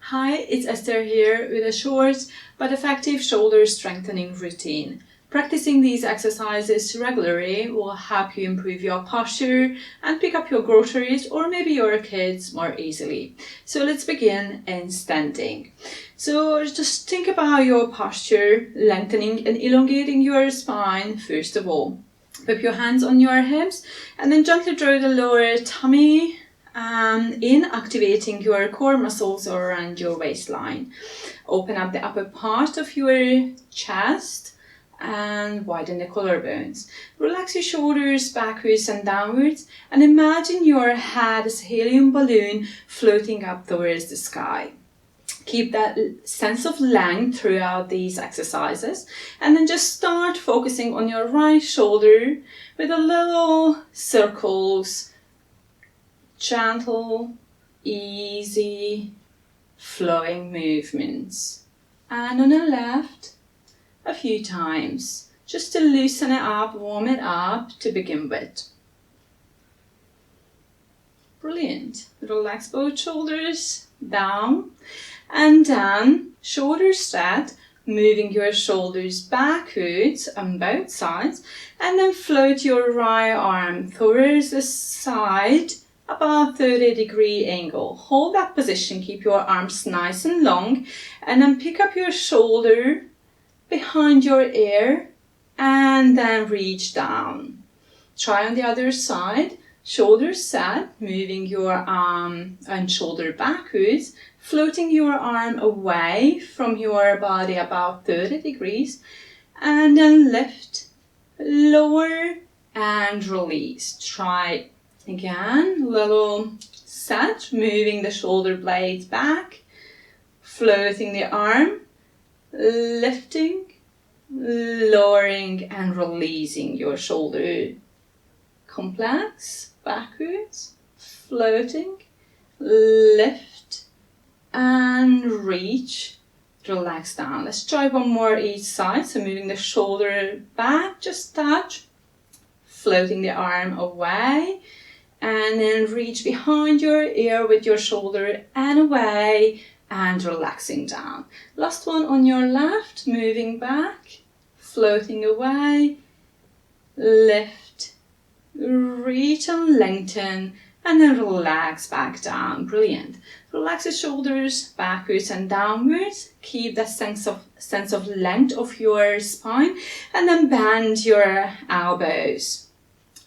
Hi, it's Esther here with a short but effective shoulder strengthening routine. Practicing these exercises regularly will help you improve your posture and pick up your groceries or maybe your kids more easily. So let's begin in standing. So just think about your posture, lengthening and elongating your spine first of all. Put your hands on your hips and then gently draw the lower tummy in, activating your core muscles around your waistline. Open up the upper part of your chest and widen the collarbones. Relax your shoulders backwards and downwards and imagine your head as a helium balloon floating up towards the sky. Keep that sense of length throughout these exercises and then just start focusing on your right shoulder with a little circles, gentle, easy, flowing movements. And on the left, a few times, just to loosen it up, warm it up to begin with. Brilliant. Relax both shoulders down and down, shoulders straight, moving your shoulders backwards on both sides, and then float your right arm towards the side, about 30-degree angle. Hold that position, keep your arms nice and long, and then pick up your shoulder behind your ear and then reach down. Try on the other side, shoulders set, moving your arm and shoulder backwards, floating your arm away from your body about 30 degrees, and then lift, lower, and release. Try again, little set, moving the shoulder blades back, floating the arm, lifting, lowering and releasing your shoulder. Complex, backwards, floating, lift and reach, relax down. Let's try one more each side. So moving the shoulder back, just touch, floating the arm away, and then reach behind your ear with your shoulder and away and relaxing down. Last one on your left, moving back, floating away, lift, reach and lengthen, and then relax back down. Brilliant. Relax the shoulders backwards and downwards. Keep that sense of length of your spine, and then bend your elbows.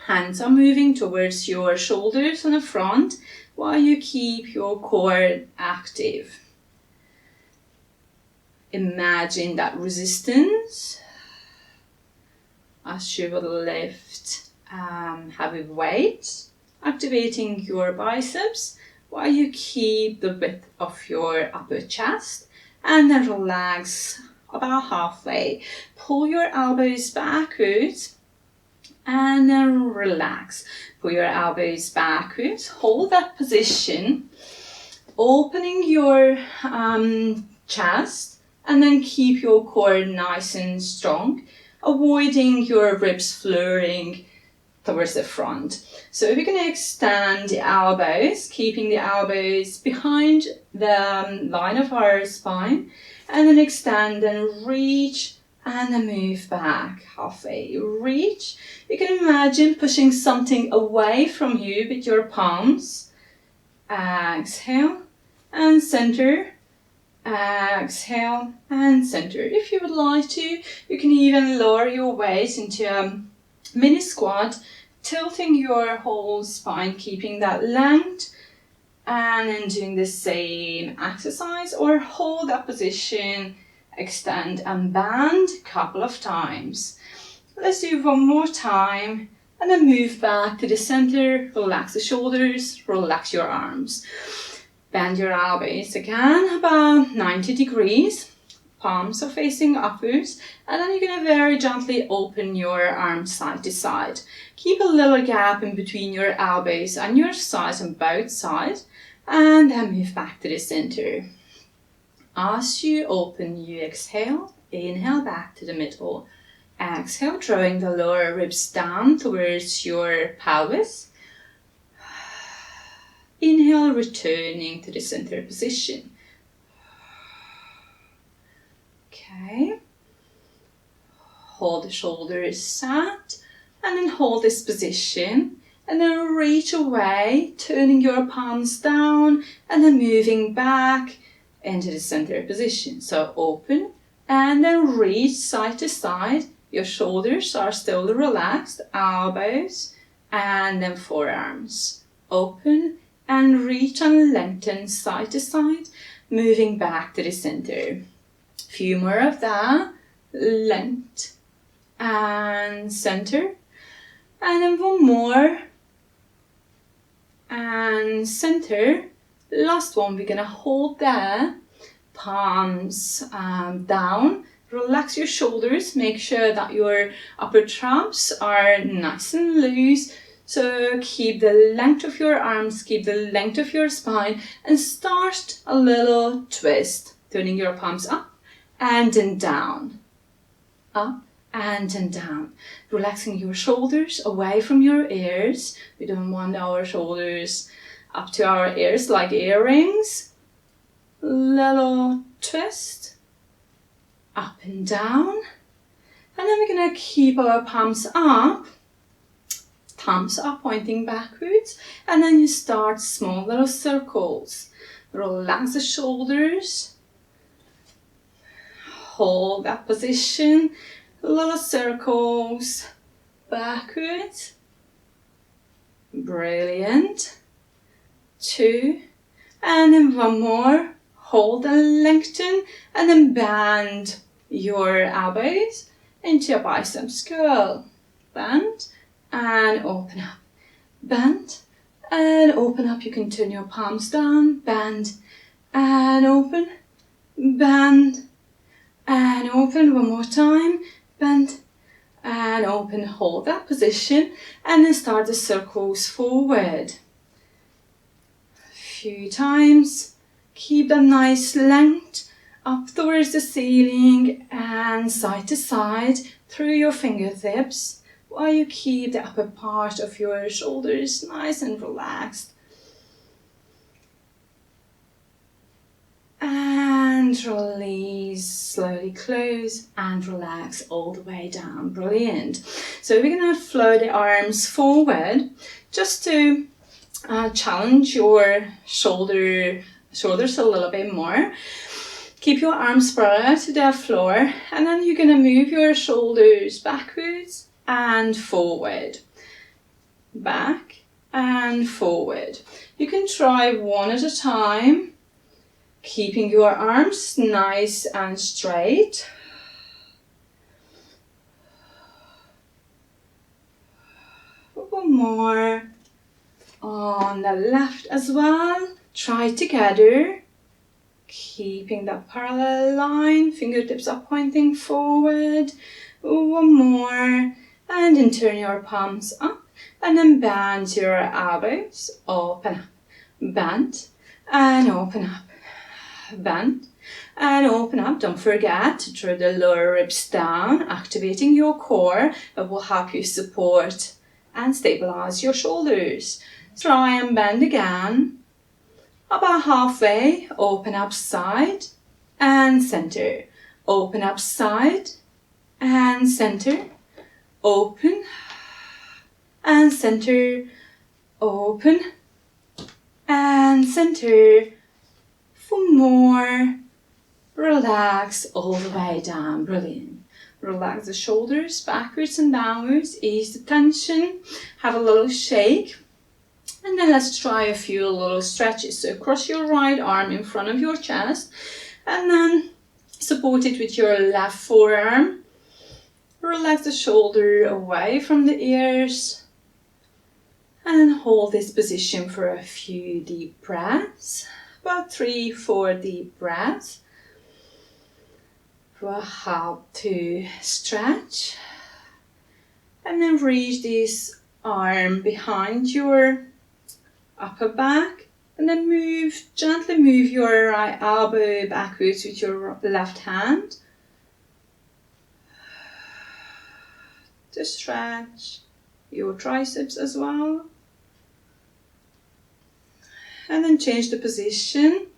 Hands are moving towards your shoulders on the front while you keep your core active. Imagine that resistance as you will lift heavy weight, activating your biceps while you keep the width of your upper chest, and then relax about halfway. Pull your elbows backwards and then relax. Pull your elbows backwards, hold that position, opening your chest, and then keep your core nice and strong, avoiding your ribs flaring towards the front. So we're going to extend the elbows, keeping the elbows behind the line of our spine, and then extend and reach, and then move back halfway. Reach. You can imagine pushing something away from you with your palms. Exhale and center. Exhale and center. If you would like to, you can even lower your weight into a mini squat, tilting your whole spine, keeping that length, and then doing the same exercise, or hold that position, extend and bend a couple of times. Let's do one more time and then move back to the center. Relax the shoulders, relax your arms. Bend your elbows again about 90 degrees. Palms are facing upwards, and then you're going to very gently open your arms side to side. Keep a little gap in between your elbows and your sides on both sides, and then move back to the center. As you open, you exhale, inhale back to the middle. Exhale, drawing the lower ribs down towards your pelvis. Inhale, returning to the center position. Okay. Hold the shoulders set, and then hold this position, and then reach away, turning your palms down, and then moving back into the center position. So open, and then reach side to side. Your shoulders are still relaxed, elbows, and then forearms. Open, and reach and lengthen side to side, moving back to the center. Few more of that. Length and center. And then one more. And center. Last one, we're gonna hold there. Palms down. Relax your shoulders. Make sure that your upper traps are nice and loose. So keep the length of your arms, keep the length of your spine, and start a little twist. Turning your palms up and then down. Up and then down. Relaxing your shoulders away from your ears. We don't want our shoulders up to our ears like earrings. Little twist. Up and down. And then we're going to keep our palms up. Thumbs up pointing backwards. And then you start small little circles. Relax the shoulders. Hold that position. Little circles. Backwards. Brilliant. 2. And then one more. Hold and lengthen. And then bend your elbows into your biceps curl. Bend. And open up. Bend. And open up. You can turn your palms down. Bend. And open. Bend. And open. One more time. Bend. And open. Hold that position. And then start the circles forward. A few times. Keep a nice length up towards the ceiling and side to side through your fingertips, while you keep the upper part of your shoulders nice and relaxed. And release, slowly close and relax all the way down. Brilliant. So we're going to flow the arms forward just to challenge your shoulders a little bit more. Keep your arms spread to the floor, and then you're going to move your shoulders backwards and forward. Back and forward. You can try one at a time, keeping your arms nice and straight. One more on the left as well. Try together, keeping that parallel line, fingertips are pointing forward. One more, and then turn your palms up, and then bend your elbows, open up, bend, and open up, bend, and open up. Don't forget to draw the lower ribs down, activating your core. That will help you support and stabilize your shoulders. Try and bend again. About halfway, open up side and center. Open up side and center. Open and center. Open and center. For more, relax all the way down. Brilliant. Relax the shoulders backwards and downwards. Ease the tension. Have a little shake. And then let's try a few little stretches. So cross your right arm in front of your chest and then support it with your left forearm. Relax the shoulder away from the ears. And then hold this position for a few deep breaths. About 3-4 deep breaths. Will help to stretch. And then reach this arm behind your upper back, and then gently move your right elbow backwards with your left hand to stretch your triceps as well. And then change the position.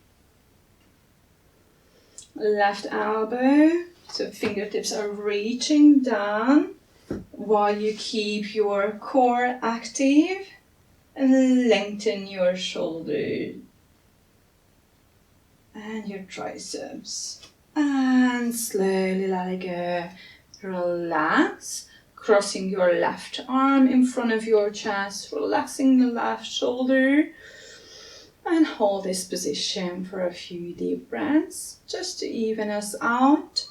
left elbow, so fingertips are reaching down while you keep your core active, and lengthen your shoulder and your triceps, and slowly let it go. Relax, crossing your left arm in front of your chest, relaxing the left shoulder, and hold this position for a few deep breaths just to even us out.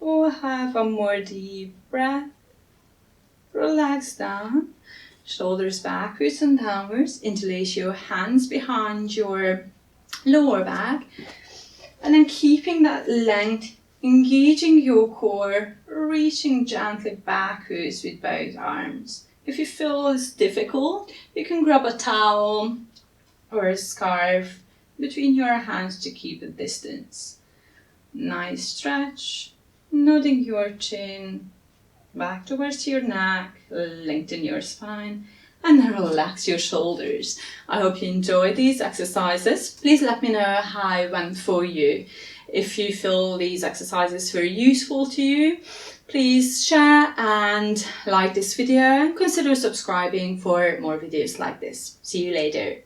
We'll have a more deep breath. Relax down, shoulders backwards and downwards. Interlace your hands behind your lower back, and then keeping that length, engaging your core, reaching gently backwards with both arms. If you feel it's difficult, you can grab a towel or a scarf between your hands to keep a distance. Nice stretch, nodding your chin back towards your neck, lengthen your spine, and then relax your shoulders. I hope you enjoyed these exercises. Please let me know how it went for you. If you feel these exercises were useful to you, please share and like this video, and consider subscribing for more videos like this. See you later.